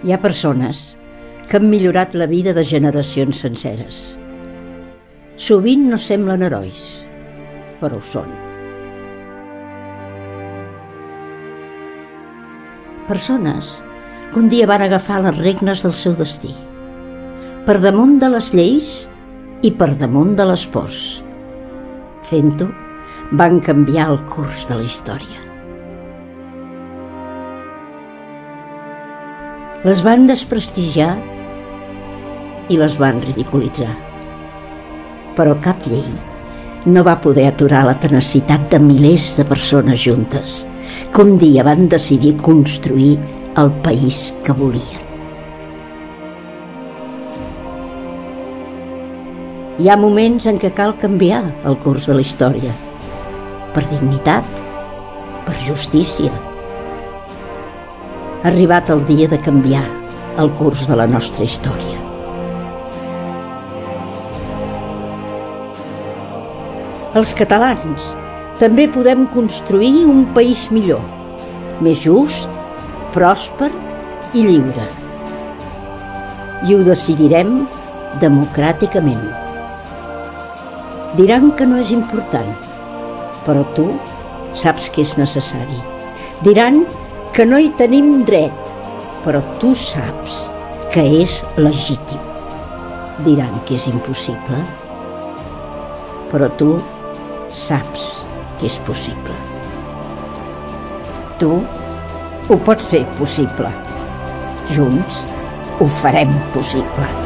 Hi ha persones que han millorat la vida de generacions senceres. Sovint no semblen herois, però ho són. Persones que un dia van agafar les regnes del seu destí, per damunt de les lleis i per damunt de les pors. Fent-ho, van canviar el curs de la història. Les van desprestigiar i les van ridiculitzar. Però cap llei no va poder aturar la tenacitat de milers de persones juntes que un dia van decidir construir el país que volien. Hi ha moments en què cal canviar el curs de la història, per dignitat, per justícia. Ha arribat el dia de canviar el curs de la nostra història. Els catalans també podem construir un país millor, més just, pròsper i lliure. I ho decidirem democràticament. Diran que no és important, però tu saps que és necessari. Diran que no hi tenim dret, però tu saps que és legítim. Diran que és impossible, però tu saps que és possible. Tu ho pots fer possible. Junts ho farem possible.